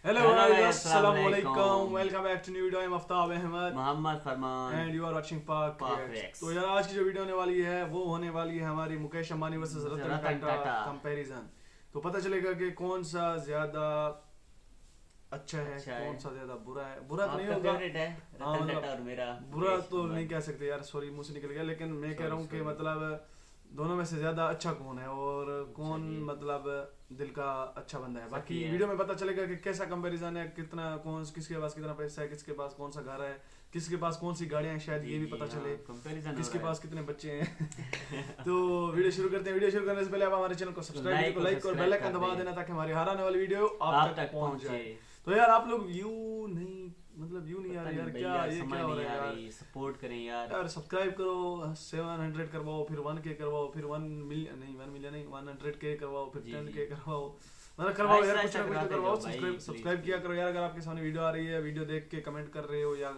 Hello hello guys, भाई, अस्सलाम Assalamualaikum. वालेकुम। Welcome back to new video. I'm Aftab Ahmed Mohammad Farman. and you are watching Park Pak Reacts. Reacts. तो यार आज की जो वीडियो होने वाली है वो होने वाली है हमारी मुकेश अंबानी वर्सेस रतन रतन टाटा टाटा। कंपैरिजन। तो पता चलेगा कि कौन सा ज्यादा अच्छा है, अच्छा कौन है। सा ज्यादा बुरा है। बुरा तो नहीं आपका होगा, फेवरेट है हाँ रतन मतलब टाटा और मेरा बुरा मुकेश तो नहीं अंबानी। कह सकते यार, सॉरी मुंह से निकल गया, लेकिन मैं कह सॉरी रहा हूँ कि सॉरी। मतलब दोनों में से ज्यादा अच्छा कौन है और कौन चलिए। मतलब दिल का अच्छा बंदा है। बाकी सही है। वीडियो में पता चलेगा कि कैसा कंपैरिजन है, कितना कौन किसके पास कितना पैसा है, किसके पास कौन सा घर है, किसके पास कौन सी गाड़ियां हैं, शायद जी ये भी जी, पता हाँ, चले, कंपैरिजन हो किसके रहा पास कितने बच्चे हैं। तो वीडियो शुरू करते हैं। वीडियो शुरू करने से पहले आप हमारे चैनल को सब्सक्राइब को लाइक और बेल आइकन दबा देना ताकि हमारी हर आने वाली वीडियो आप तक पहुंच जाए। तो यार आप लोग व्यू नहीं, मतलब व्यू नहीं आ रही यार, क्या ये क्या हो रहा है यार। सपोर्ट करें यार। यार सब्सक्राइब करो, 700 करवाओ, फिर 1K करवाओ, फिर 1 मिलियन नहीं, 1 मिलियन नहीं, 100K करवाओ, फिर जी, 10K जी। करवाओ, मतलब करवाओ यार, ऐसा कुछ ना कुछ तो कराते करवाओ। जाओ भाई, सब्सक्राइब प्लीज सब्सक्राइब किया करो यार। अगर आपके सामने वीडियो आ रही है, वीडियो देख के कमेंट कर रहे हो या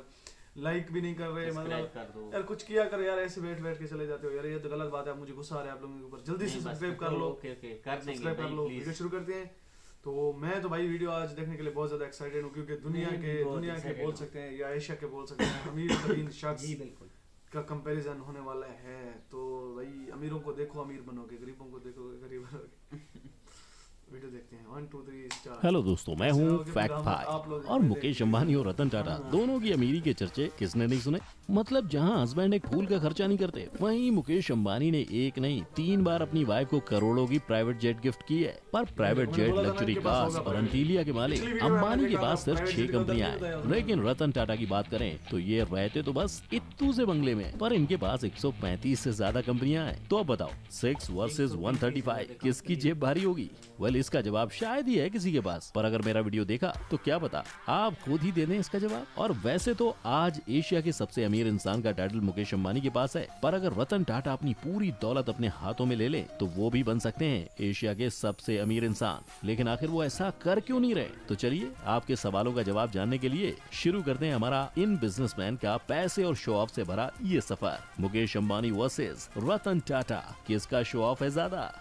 लाइक भी नहीं कर रहे, सब्सक्राइब मतलब कर दो। यार कुछ किया करो यार, ऐसे बैठ बैठ के चले जाते हो यार, ये तो गलत बात है। मुझे गुस्सा आ रहा है आप लोगों के ऊपर, जल्दी से नहीं, बस सब्सक्राइब कर तो लो, ओके ओके कर देंगे सब्सक्राइब कर भाई, लो। Video please. शुरू करते हैं। तो मैं तो भाई वीडियो आज देखने के लिए बहुत ज्यादा एक्साइटेड हूँ, क्योंकि मैं भी बहुत दुनिया के excited बोल हूँ। सकते हैं या एशिया के बोल सकते हैं अमीर तरीन शख्स जी बिल्कुल। का कंपैरिजन होने वाला है। तो भाई अमीरों को देखो अमीर बनोगे, गरीबों को देखो गरीब बनोगे। वीडियो देखते हैं, 1 2 3 स्टार्ट। हेलो दोस्तों, मैं ऐसे हूँ रहोगे फिर फैक्ट हम फाइव आप लोग और मैं मुकेश देखते अंबानी रहिए। और रतन टाटा हाँ। दोनों की अमीरी के चर्चे किसने नहीं सुने। मतलब जहाँ हस्बैंड एक फूल का खर्चा नहीं करते, वहीं मुकेश अंबानी ने एक नहीं 3 बार अपनी वाइफ को करोड़ों की प्राइवेट जेट गिफ्ट की है। पर प्राइवेट मैंने जेट, बोला था ना लग्जरी इनके पास कार्स होगा और private। अंटीलिया के मालिक पिछली वीडियो में अंबानी हमने के देखा पास था, सिर्फ private 6 jet का कंपनियां बताया हैं। उसने। लेकिन रतन टाटा की बात करें तो ये रहते तो बस इत्तू से बंगले में, पर इनके पास 135 से ज्यादा कंपनियां हैं। तो अब बताओ 6 वर्सेस 135 किसकी जेब भारी होगी? वेल, इसका जवाब शायद ही है किसी के पास, पर अगर मेरा वीडियो देखा तो क्या पता आप खुद ही दे दें इसका जवाब। और वैसे तो आज एशिया के सबसे अमीर इंसान का टाइटल मुकेश अंबानी के पास है, पर अगर रतन टाटा अपनी पूरी दौलत अपने हाथों में ले ले तो वो भी बन सकते हैं एशिया के सबसे अमीर इंसान। लेकिन आखिर वो ऐसा कर क्यों नहीं रहे? तो चलिए आपके सवालों का जवाब जानने के लिए शुरू करते हैं हमारा इन बिजनेसमैन का पैसे और शो ऑफ से भरा ये सफर। मुकेश अंबानी वर्सेस रतन टाटा, किसका शो ऑफ है ज्यादा?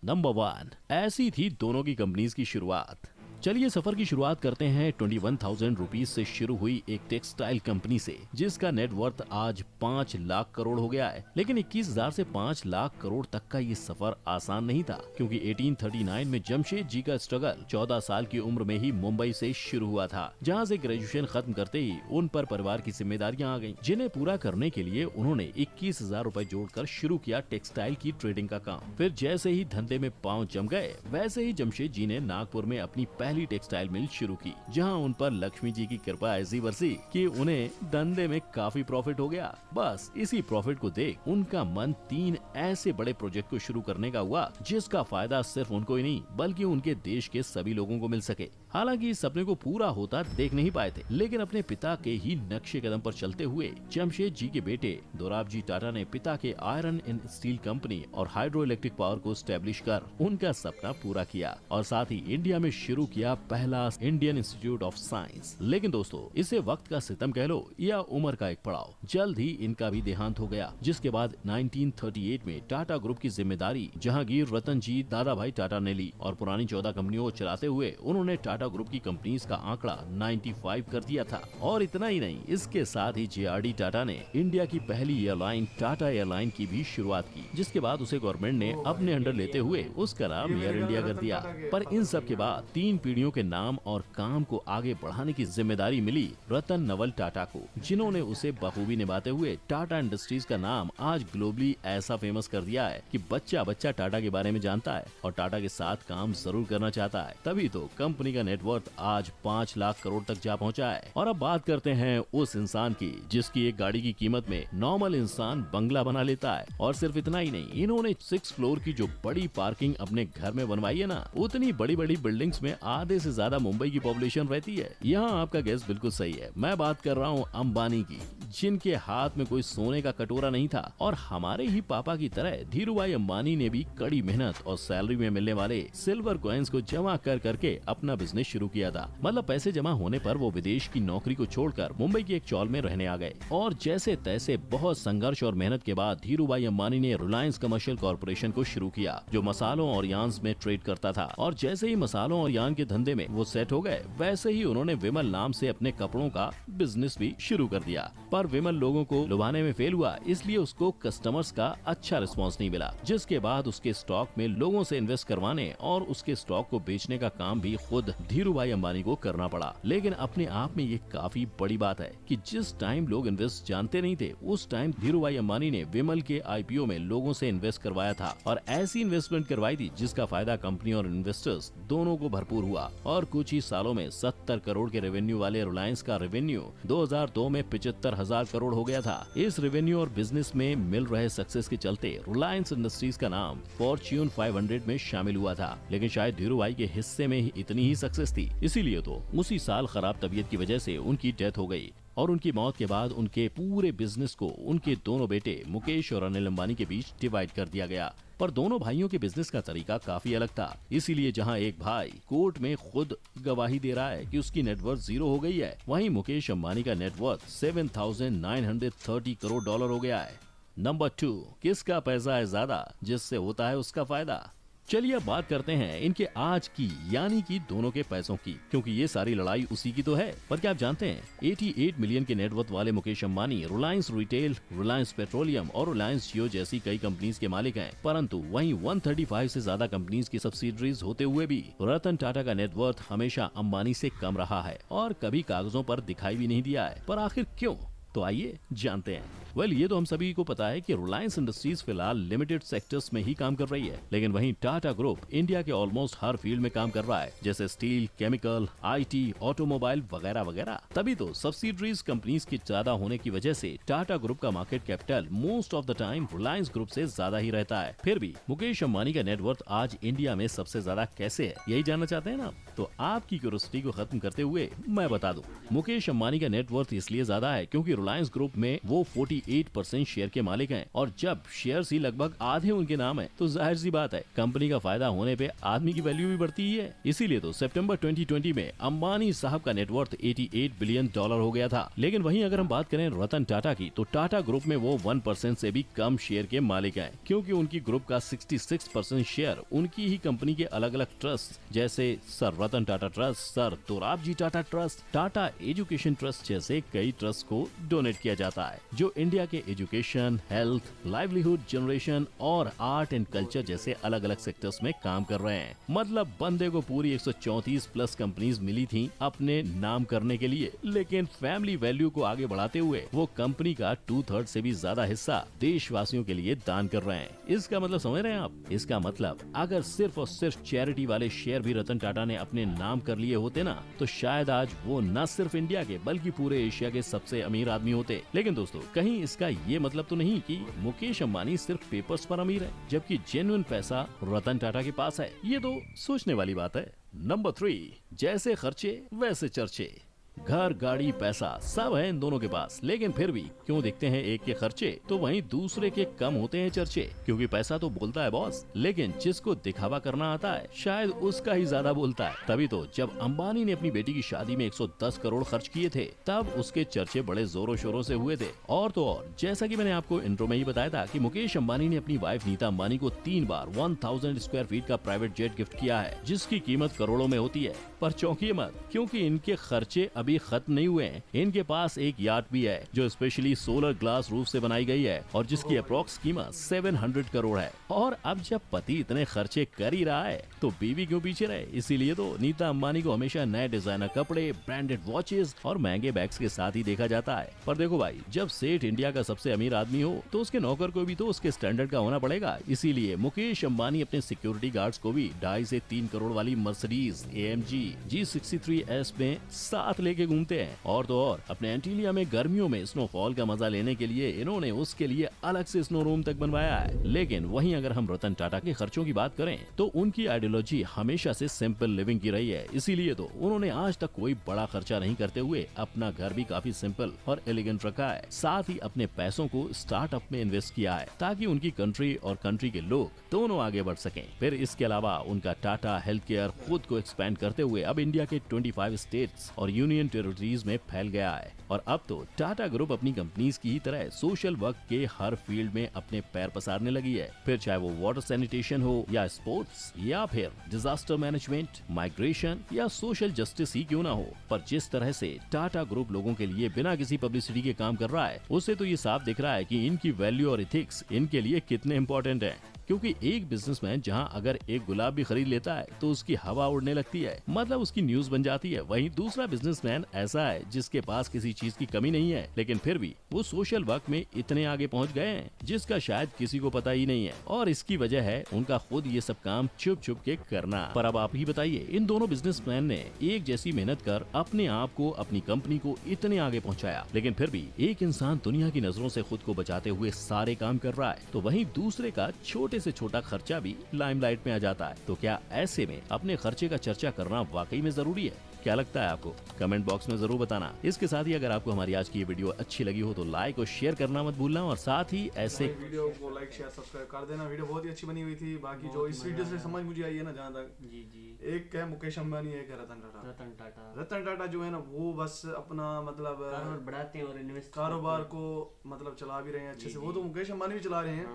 नंबर 1। ऐसी थी दोनों की कंपनीज की शुरुआत। चलिए सफर की शुरुआत करते हैं 21,000 रुपीज से शुरू हुई एक टेक्सटाइल कंपनी से, जिसका नेट वर्थ आज 5 लाख करोड़ हो गया है। लेकिन 21,000 से 5 लाख करोड़ तक का ये सफर आसान नहीं था, क्योंकि 1839 में जमशेद जी का स्ट्रगल 14 साल की उम्र में ही मुंबई से शुरू हुआ था, जहां से ग्रेजुएशन खत्म करते ही उन पर परिवार की जिम्मेदारियां आ गईं, जिन्हें पूरा करने के लिए उन्होंने 21,000 रुपए जोड़कर शुरू किया टेक्सटाइल की ट्रेडिंग का काम। फिर जैसे ही धंधे में पांव जम गए, वैसे ही जमशेद जी ने नागपुर में अपनी पहली टेक्सटाइल मिल शुरू की, जहां उन पर लक्ष्मी जी की कृपा ऐसी बरसी कि उन्हें धंधे में काफी प्रॉफिट हो गया। बस इसी प्रॉफिट को देख उनका मन 3 ऐसे बड़े प्रोजेक्ट को शुरू करने का हुआ, जिसका फायदा सिर्फ उनको ही नहीं बल्कि उनके देश के सभी लोगों को मिल सके। हालांकि इस सपने को पूरा होता देख नहीं पाए थे, लेकिन अपने पिता के ही नक्शे कदम पर चलते हुए जमशेद जी के बेटे दोराबजी टाटा ने पिता के आयरन एंड स्टील कंपनी और हाइड्रो इलेक्ट्रिक पावर को स्टैब्लिश कर उनका सपना पूरा किया, और साथ ही इंडिया में शुरू किया पहला इंडियन इंस्टीट्यूट ऑफ साइंस। लेकिन दोस्तों, इसे वक्त का सितम कह लो या उम्र का एक पड़ाव, जल्द ही इनका भी देहांत हो गया, जिसके बाद 1938 में टाटा ग्रुप की जिम्मेदारी जहांगीर रतन जी दादा भाई टाटा ने ली, और पुरानी 14 कंपनियों को चलाते हुए उन्होंने टाटा ग्रुप की कंपनीज का आंकड़ा 95 कर दिया था। और इतना ही नहीं, इसके साथ ही JRD टाटा ने इंडिया की पहली एयरलाइन टाटा एयरलाइन की भी शुरुआत की, जिसके बाद उसे गवर्नमेंट ने अपने अंडर लेते हुए उसका नाम एयर इंडिया कर दिया। पर इन सब के बाद 3 पीढ़ियों के नाम और काम को आगे बढ़ाने की जिम्मेदारी मिली रतन नवल टाटा को, जिन्होंने उसे बखूबी निभाते हुए टाटा इंडस्ट्रीज का नाम आज ग्लोबली ऐसा फेमस कर दिया है कि बच्चा बच्चा टाटा के बारे में जानता है और टाटा के साथ काम जरूर करना चाहता है। तभी तो कंपनी का नेटवर्थ आज 5 लाख करोड़ तक जा पहुंचा है। और अब बात करते हैं उस इंसान की जिसकी एक गाड़ी की कीमत में नॉर्मल इंसान बंगला बना लेता है। और सिर्फ इतना ही नहीं, इन्होंने 6 फ्लोर की जो बड़ी पार्किंग अपने घर में बनवाई है ना, उतनी बड़ी बड़ी बिल्डिंग्स में आधे से ज्यादा मुंबई की पॉपुलेशन रहती है। यहाँ आपका गैस बिल्कुल सही है, मैं बात कर रहा हूँ अंबानी की, जिनके हाथ में कोई सोने का कटोरा नहीं था। और हमारे ही पापा की तरह धीरूभाई अंबानी ने भी कड़ी मेहनत और सैलरी में मिलने वाले सिल्वर कॉइन्स को जमा कर करके अपना बिजनेस शुरू किया था। मतलब पैसे जमा होने पर वो विदेश की नौकरी को छोड़कर मुंबई की एक चौल में रहने आ गए, और जैसे तैसे बहुत संघर्ष और मेहनत के बाद धीरूभाई अंबानी ने रिलायंस कमर्शियल कॉर्पोरेशन को शुरू किया, जो मसालों और यार्न्स में ट्रेड करता था। और जैसे ही मसालों और यार्न के के धंधे में वो सेट हो गए, वैसे ही उन्होंने विमल नाम से अपने कपड़ों का बिजनेस भी शुरू कर दिया। पर विमल लोगों को लुभाने में फेल हुआ, इसलिए उसको कस्टमर्स का अच्छा रिस्पांस नहीं मिला, जिसके बाद उसके स्टॉक में लोगों से इन्वेस्ट करवाने और उसके स्टॉक को बेचने का काम भी खुद धीरू भाई अंबानी को करना पड़ा। लेकिन अपने आप में ये काफी बड़ी बात है कि जिस टाइम लोग इन्वेस्ट जानते नहीं थे, उस टाइम धीरू भाई अंबानी ने विमल के आईपीओ में लोगों से इन्वेस्ट करवाया था और ऐसी इन्वेस्टमेंट करवाई थी जिसका फायदा कंपनी और इन्वेस्टर्स दोनों को भरपूर हुआ। और कुछ ही सालों में 70 करोड़ के रेवेन्यू वाले रिलायंस का रेवेन्यू 2002 में 75,000 करोड़ हो गया था। इस रेवेन्यू और बिजनेस में मिल रहे सक्सेस के चलते रिलायंस इंडस्ट्रीज का नाम फॉर्च्यून 500 में शामिल हुआ था। लेकिन शायद धीरू भाई के हिस्से में इतनी ही सक्सेस थी, इसीलिए तो उसी साल खराब तबीयत की वजह से उनकी डेथ हो गई और उनकी मौत के बाद उनके पूरे बिजनेस को उनके दोनों बेटे मुकेश और अनिल अंबानी के बीच डिवाइड कर दिया गया। पर दोनों भाइयों के बिजनेस का तरीका काफी अलग था, इसीलिए जहां एक भाई कोर्ट में खुद गवाही दे रहा है कि उसकी नेटवर्थ 0 हो गई है, वहीं मुकेश अंबानी का नेटवर्थ 7,930 करोड़ डॉलर हो गया है। नंबर 2, किसका पैसा है ज्यादा, जिससे होता है उसका फायदा। चलिए अब बात करते हैं इनके आज की, यानी कि दोनों के पैसों की, क्योंकि ये सारी लड़ाई उसी की तो है। पर क्या आप जानते हैं 88 मिलियन के नेटवर्थ वाले मुकेश अंबानी रिलायंस रिटेल, रिलायंस पेट्रोलियम और रिलायंस जियो जैसी कई कंपनीज के मालिक हैं, परंतु वहीं 135 से ज्यादा कंपनीज की सब्सिडरीज होते हुए भी रतन टाटा का नेटवर्थ हमेशा अंबानी से कम रहा है और कभी कागजों पर दिखाई भी नहीं दिया है। पर आखिर क्यों? तो आइए जानते हैं। ये तो हम सभी को पता है कि रिलायंस इंडस्ट्रीज फिलहाल लिमिटेड सेक्टर्स में ही काम कर रही है, लेकिन वहीं टाटा ग्रुप इंडिया के ऑलमोस्ट हर फील्ड में काम कर रहा है, जैसे स्टील, केमिकल, आईटी, ऑटोमोबाइल वगैरह वगैरह। तभी तो सब्सिडरीज कंपनीज की ज्यादा होने की वजह से टाटा ग्रुप का market capital most of the time Reliance group से ज्यादा ही रहता है। फिर भी मुकेश अंबानी का नेटवर्थ आज इंडिया में सबसे ज्यादा कैसे है, यही जानना चाहते हैं ना? तो आपकी क्यूरियोसिटी को खत्म करते हुए मैं बता दूं, मुकेश अंबानी का नेटवर्थ इसलिए ज्यादा है क्योंकि रिलायंस ग्रुप में वो 48% शेयर के मालिक हैं और जब शेयर्स ही लगभग आधे उनके नाम है तो जाहिर सी बात है कंपनी का फायदा होने पे आदमी की वैल्यू भी बढ़ती ही है। इसीलिए तो सितंबर 2020 में अंबानी साहब का नेटवर्थ 88 बिलियन डॉलर हो गया था। लेकिन वहीं अगर हम बात करें रतन टाटा की, तो टाटा ग्रुप में वो 1% से भी कम शेयर के मालिक हैं, क्योंकि उनकी ग्रुप का 66% शेयर उनकी ही कंपनी के अलग अलग ट्रस्ट जैसे sir Ratan Tata trust, sir Dorabji Tata trust, Tata education trust जैसे कई ट्रस्ट को डोनेट किया जाता है, जो इंडिया के एजुकेशन, हेल्थ, लाइवलीहुड जनरेशन और आर्ट एंड कल्चर जैसे अलग अलग सेक्टर्स में काम कर रहे हैं। मतलब बंदे को पूरी 134 प्लस कंपनीज मिली थी अपने नाम करने के लिए, लेकिन फैमिली वैल्यू को आगे बढ़ाते हुए वो कंपनी का 2/3 से भी ज्यादा हिस्सा देशवासियों के लिए दान कर रहे हैं। इसका मतलब समझ रहे हैं आप? इसका मतलब अगर सिर्फ और सिर्फ चैरिटी वाले शेयर भी रतन टाटा ने अपने नाम कर लिए होते ना, तो शायद आज वो न सिर्फ इंडिया के बल्कि पूरे एशिया के सबसे अमीर आदमी होते। लेकिन दोस्तों, कहीं इसका ये मतलब तो नहीं कि मुकेश अंबानी सिर्फ पेपर्स पर अमीर है, जबकि जेन्युइन पैसा रतन टाटा के पास है। ये तो सोचने वाली बात है। नंबर 3, जैसे खर्चे वैसे चर्चे। घर, गाड़ी, पैसा सब है इन दोनों के पास, लेकिन फिर भी क्यों दिखते हैं एक के खर्चे तो वहीं दूसरे के कम होते हैं चर्चे? क्योंकि पैसा तो बोलता है बॉस, लेकिन जिसको दिखावा करना आता है शायद उसका ही ज्यादा बोलता है। तभी तो जब अंबानी ने अपनी बेटी की शादी में 110 करोड़ खर्च किए थे, तब उसके चर्चे बड़े जोरों शोरों से हुए थे। और तो और, जैसा कि मैंने आपको इंट्रो में ही बताया था कि मुकेश अंबानी ने अपनी वाइफ नीता अंबानी को 3 बार 1000 स्क्वायर फीट का प्राइवेट जेट गिफ्ट किया है, जिसकी कीमत करोड़ों में होती है। पर चौंकिए मत, क्योंकि इनके खर्चे अभी खत्म नहीं हुए हैं। इनके पास एक याट भी है जो स्पेशली सोलर ग्लास रूफ से बनाई गई है और जिसकी अप्रोक्स कीमत 700 करोड़ है। और अब जब पति इतने खर्चे कर ही रहा है तो बीवी क्यों पीछे रहे? इसीलिए तो नीता अंबानी को हमेशा नए डिजाइनर कपड़े, ब्रांडेड वॉचेस और महंगे बैग्स के साथ ही देखा जाता है। पर देखो भाई, जब सेठ इंडिया का सबसे अमीर आदमी हो तो उसके नौकर को भी तो उसके स्टैंडर्ड का होना पड़ेगा। इसीलिए मुकेश अंबानी अपने सिक्योरिटी गार्ड्स को भी 2.5 से 3 करोड़ वाली मर्सिडीज AMG G63S में साथ लेके घूमते हैं। और तो और, अपने एंटीलिया में गर्मियों में स्नोफॉल का मजा लेने के लिए इन्होंने उसके लिए अलग से स्नो रूम तक बनवाया है। लेकिन वहीं अगर हम रतन टाटा के खर्चों की बात करें तो उनकी आइडियोलॉजी हमेशा से सिंपल लिविंग की रही है। इसीलिए तो उन्होंने आज तक कोई बड़ा खर्चा नहीं करते हुए अपना घर भी काफी सिंपल और एलिगेंट रखा है। साथ ही अपने पैसों को स्टार्टअप में इन्वेस्ट किया है ताकि उनकी कंट्री और कंट्री के लोग दोनों आगे बढ़ सकें। फिर इसके अलावा उनका टाटा हेल्थ केयर खुद को एक्सपेंड करते हुए अब इंडिया के 25 स्टेट्स और यूनियन यूनियन टेरिटरीज में फैल गया है और अब तो टाटा ग्रुप अपनी कंपनीज की ही तरह सोशल वर्क के हर फील्ड में अपने पैर पसारने लगी है। फिर चाहे वो वाटर सैनिटेशन हो या स्पोर्ट्स या फिर डिजास्टर मैनेजमेंट, माइग्रेशन या सोशल जस्टिस ही क्यों ना हो, पर जिस तरह से टाटा ग्रुप लोगों के लिए बिना किसी पब्लिसिटी के काम कर रहा है, उससे तो ये साफ दिख रहा है कि इनकी वैल्यू और इथिक्स इनके लिए कितने इम्पोर्टेंट है। क्योंकि एक बिजनेसमैन जहां अगर एक गुलाब भी खरीद लेता है तो उसकी हवा उड़ने लगती है, मतलब उसकी न्यूज बन जाती है। वहीं दूसरा बिजनेसमैन ऐसा है जिसके पास किसी चीज की कमी नहीं है, लेकिन फिर भी वो सोशल वर्क में इतने आगे पहुंच गए हैं जिसका शायद किसी को पता ही नहीं है, और इसकी वजह है उनका खुद ये सब काम छुप छुप के करना। पर अब आप ही बताइए, इन दोनों बिजनेसमैन ने एक जैसी मेहनत कर अपने आप को, अपनी कंपनी को इतने आगे पहुँचाया, लेकिन फिर भी एक इंसान दुनिया की नजरों से खुद को बचाते हुए सारे काम कर रहा है, तो वहीं दूसरे का छोटे से छोटा खर्चा भी लाइमलाइट में आ जाता है। तो क्या ऐसे में अपने खर्चे का चर्चा करना वाकई में जरूरी है? क्या लगता है आपको? कमेंट बॉक्स में जरूर बताना। इसके साथ ही अगर आपको हमारी आज की ये वीडियो अच्छी लगी हो तो लाइक और शेयर करना मत भूलना, और साथ ही ऐसे वीडियो को लाइक शेयर सब्सक्राइब कर देना। वीडियो बहुत ही अच्छी बनी हुई थी। बाकी जो इस वीडियो से समझ मुझे आई है ना, जहाँ तक जी जी, एक है मुकेश अंबानी, एक है रतन टाटा। रतन टाटा जो है ना, वो बस अपना मतलब कारोबार बढ़ाते हैं और इन्वेस्ट कारोबार को मतलब चला भी रहे हैं अच्छे से। वो तो मुकेश अंबानी भी चला रहे हैं,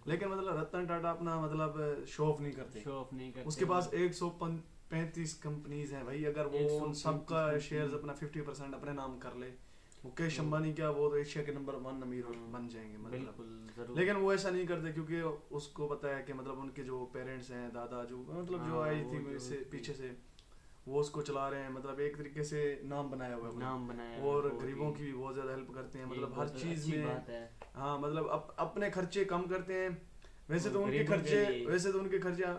लेकिन मतलब रतन टाटा अपना मतलब शो ऑफ नहीं करते। उसके पास 135 कंपनीज हैं भाई। अगर वो उन सबका शेयर्स अपना 50% अपने नाम कर ले, मुकेश अंबानी क्या, वो तो एशिया के नंबर 1 अमीर बन जाएंगे मतलब। लेकिन वो ऐसा नहीं करते क्योंकि उसको पता है कि मतलब उनके जो पेरेंट्स हैं, दादा जो मतलब जो आई थी इससे पीछे से, वो उसको चला रहे हैं। मतलब एक तरीके से नाम बनाया हुआ है, और गरीबों की भी बहुत ज्यादा हेल्प करते हैं, मतलब हर चीज में। हाँ मतलब अपने खर्चे कम करते हैं। वैसे तो उनके खर्चे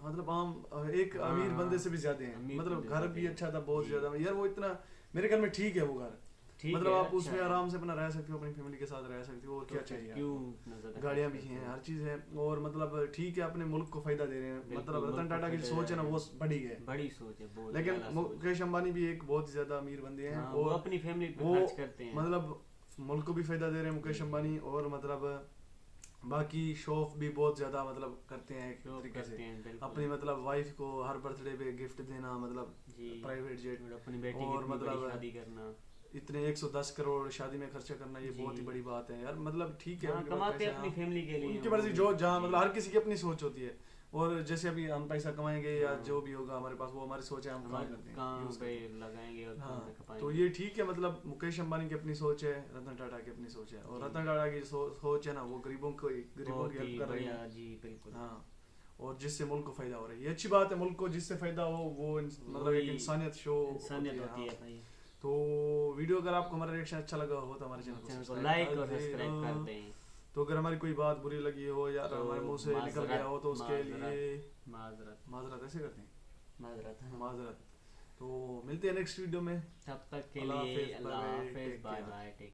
मतलब आम एक अमीर बंदे से भी ज्यादा हैं। मतलब घर भी अच्छा था बहुत ज्यादा यार, वो इतना मेरे घर में ठीक है वो घर, मतलब आप उसमें आराम से अपना रह सकते हो, अपनी फैमिली के साथ रह सकते हो, और क्या चाहिए। गाड़ियाँ भी हैं, हर चीज है, और मतलब ठीक है, अपने मुल्क को फायदा दे रहे हैं। मतलब रतन टाटा की सोच है ना, वो बड़ी सोच है। लेकिन मुकेश अंबानी भी एक बहुत ज्यादा अमीर बंदे हैं, और अपनी फैमिली पे खर्च करते हैं, मतलब मुल्क को भी फायदा दे रहे हैं मुकेश अंबानी, और मतलब बाकी शो ऑफ भी बहुत ज्यादा मतलब करते हैं एक तरीके से। अपनी मतलब वाइफ को हर बर्थडे पे गिफ्ट देना, मतलब प्राइवेट जेट, अपनी बेटी और मतलब शादी करना, इतने 110 करोड़ शादी में खर्चा करना, ये बहुत ही बड़ी बात है यार। मतलब ठीक है, कमाते हैं अपनी फैमिली के लिए, उनकी मर्जी, जो जहाँ मतलब हर किसी की अपनी सोच होती है। और जैसे अभी हम पैसा कमाएंगे या जो भी होगा हमारे पास, वो हमारी सोच है, हम कहाँ करते हैं, लगाएंगे और हाँ। तो ये ठीक है, मतलब मुकेश अंबानी की अपनी सोच है, रतन टाटा की अपनी सोच है, और रतन टाटा की सोच है ना, वो गरीबों की हेल्प कर रही है जी, बिल्कुल। हाँ, और जिससे मुल्क को फायदा हो रहा है, ये अच्छी बात है। मुल्क को जिससे फायदा हो, वो मतलब एक इंसानियत शो होती है भाई। तो वीडियो अगर आपको हमारा रिएक्शन अच्छा लगा हो तो हमारे चैनल को लाइक और सब्सक्राइब कर दें। तो अगर हमारी कोई बात बुरी लगी हो या तो हमारे मुंह से निकल गया हो तो उसके लिए माजरत ऐसे करते हैं, माजरत। तो मिलते हैं नेक्स्ट वीडियो में, तब तक के लिए अल्लाह हाफिज़, बाय बाय।